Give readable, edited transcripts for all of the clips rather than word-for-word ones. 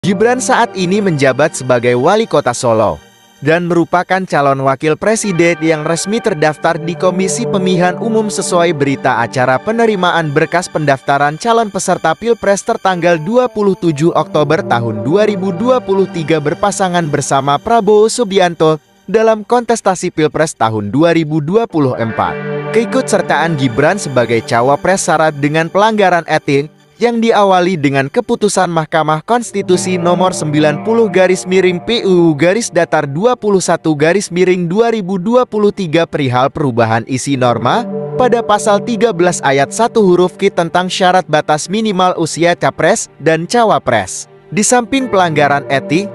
Gibran saat ini menjabat sebagai Wali Kota Solo dan merupakan calon wakil presiden yang resmi terdaftar di Komisi Pemilihan Umum sesuai berita acara penerimaan berkas pendaftaran calon peserta Pilpres tertanggal 27 Oktober tahun 2023 berpasangan bersama Prabowo Subianto dalam kontestasi Pilpres tahun 2024. Keikutsertaan Gibran sebagai cawapres syarat dengan pelanggaran etik yang diawali dengan keputusan Mahkamah Konstitusi nomor 90/PUU-Datar 21/2023 perihal perubahan isi norma pada pasal 13 ayat 1 huruf Q tentang syarat batas minimal usia capres dan cawapres. Di samping pelanggaran etik,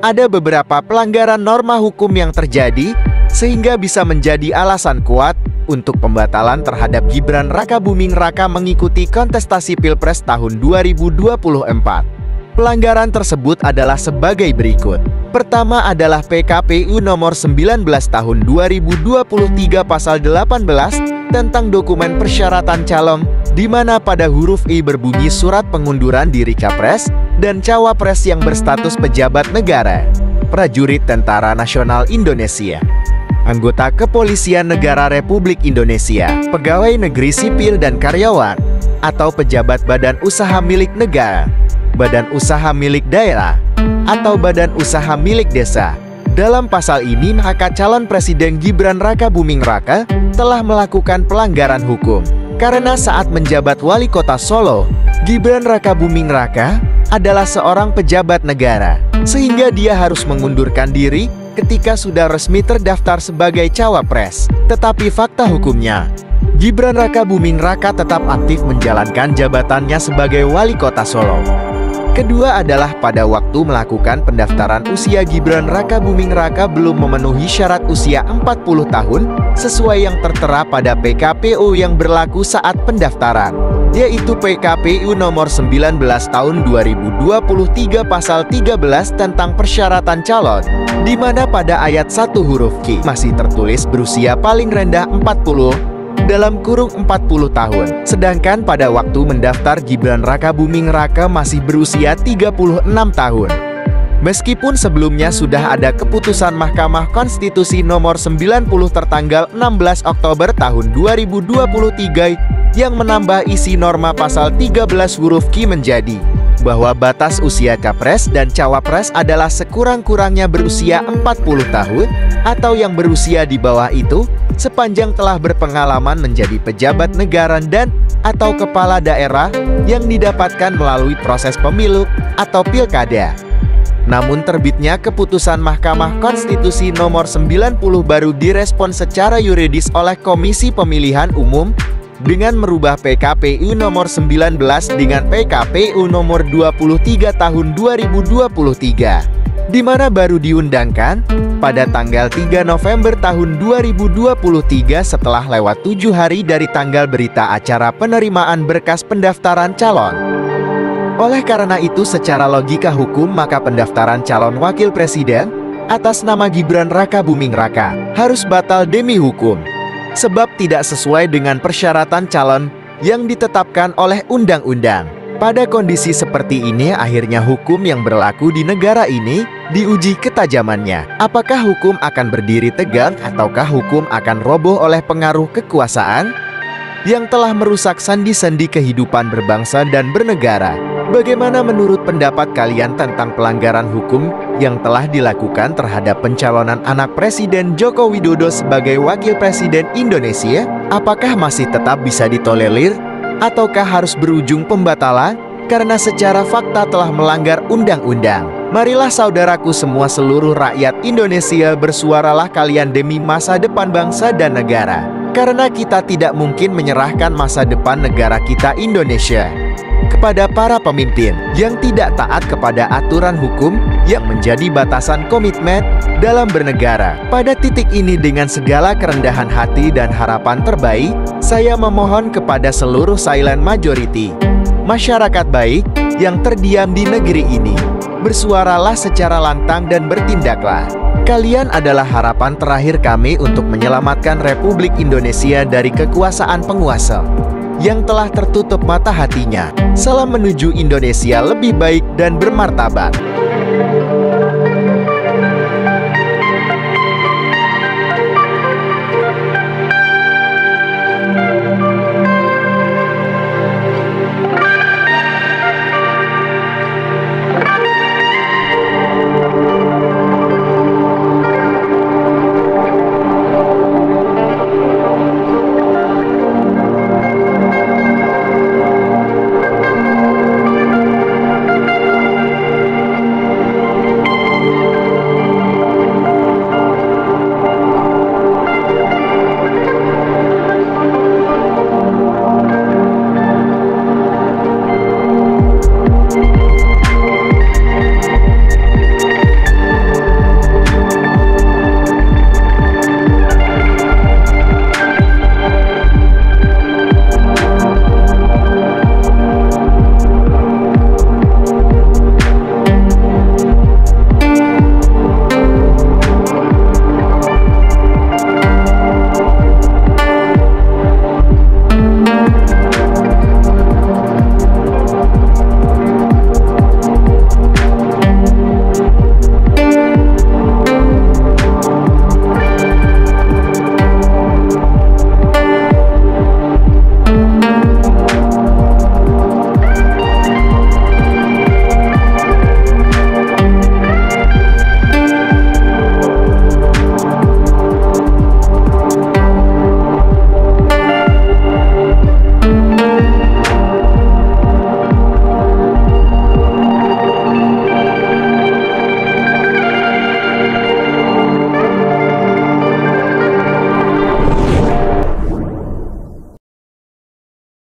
ada beberapa pelanggaran norma hukum yang terjadi sehingga bisa menjadi alasan kuat untuk pembatalan terhadap Gibran Rakabuming Raka mengikuti kontestasi Pilpres tahun 2024. Pelanggaran tersebut adalah sebagai berikut. Pertama adalah PKPU nomor 19 tahun 2023 pasal 18 tentang dokumen persyaratan calon, di mana pada huruf I berbunyi surat pengunduran diri capres dan cawapres yang berstatus pejabat negara, prajurit Tentara Nasional Indonesia, anggota Kepolisian Negara Republik Indonesia, pegawai negeri sipil dan karyawan, atau pejabat badan usaha milik negara, badan usaha milik daerah, atau badan usaha milik desa. Dalam pasal ini, maka calon presiden Gibran Rakabuming Raka telah melakukan pelanggaran hukum. Karena saat menjabat Wali Kota Solo, Gibran Rakabuming Raka adalah seorang pejabat negara, sehingga dia harus mengundurkan diri ketika sudah resmi terdaftar sebagai cawapres. Tetapi fakta hukumnya, Gibran Rakabuming Raka tetap aktif menjalankan jabatannya sebagai Wali Kota Solo. Kedua adalah pada waktu melakukan pendaftaran usia Gibran Rakabuming Raka belum memenuhi syarat usia 40 tahun sesuai yang tertera pada PKPU yang berlaku saat pendaftaran, yaitu PKPU nomor 19 tahun 2023 pasal 13 tentang persyaratan calon, di mana pada ayat 1 huruf Q masih tertulis berusia paling rendah 40 tahun. Sedangkan pada waktu mendaftar Gibran Rakabuming Raka masih berusia 36 tahun. Meskipun sebelumnya sudah ada keputusan Mahkamah Konstitusi nomor 90 tertanggal 16 Oktober tahun 2023 yang menambah isi norma pasal 13 huruf Q menjadi bahwa batas usia capres dan cawapres adalah sekurang-kurangnya berusia 40 tahun atau yang berusia di bawah itu sepanjang telah berpengalaman menjadi pejabat negara dan atau kepala daerah yang didapatkan melalui proses pemilu atau pilkada. Namun terbitnya keputusan Mahkamah Konstitusi nomor 90 baru direspon secara yuridis oleh Komisi Pemilihan Umum dengan merubah PKPU nomor 19 dengan PKPU nomor 23 tahun 2023, di mana baru diundangkan pada tanggal 3 November tahun 2023 setelah lewat 7 hari dari tanggal berita acara penerimaan berkas pendaftaran calon. Oleh karena itu, secara logika hukum, maka pendaftaran calon wakil presiden atas nama Gibran Rakabuming Raka harus batal demi hukum, sebab tidak sesuai dengan persyaratan calon yang ditetapkan oleh undang-undang. Pada kondisi seperti ini, akhirnya hukum yang berlaku di negara ini diuji ketajamannya. Apakah hukum akan berdiri tegak ataukah hukum akan roboh oleh pengaruh kekuasaan yang telah merusak sendi-sendi kehidupan berbangsa dan bernegara? Bagaimana menurut pendapat kalian tentang pelanggaran hukum yang telah dilakukan terhadap pencalonan anak Presiden Joko Widodo sebagai Wakil Presiden Indonesia? Apakah masih tetap bisa ditolerir ataukah harus berujung pembatalan karena secara fakta telah melanggar undang-undang? Marilah saudaraku semua seluruh rakyat Indonesia, bersuaralah kalian demi masa depan bangsa dan negara. Karena kita tidak mungkin menyerahkan masa depan negara kita Indonesia kepada para pemimpin yang tidak taat kepada aturan hukum yang menjadi batasan komitmen dalam bernegara. Pada titik ini, dengan segala kerendahan hati dan harapan terbaik, saya memohon kepada seluruh silent majority, masyarakat baik yang terdiam di negeri ini, bersuaralah secara lantang dan bertindaklah. Kalian adalah harapan terakhir kami untuk menyelamatkan Republik Indonesia dari kekuasaan penguasa yang telah tertutup mata hatinya. Salam menuju Indonesia lebih baik dan bermartabat.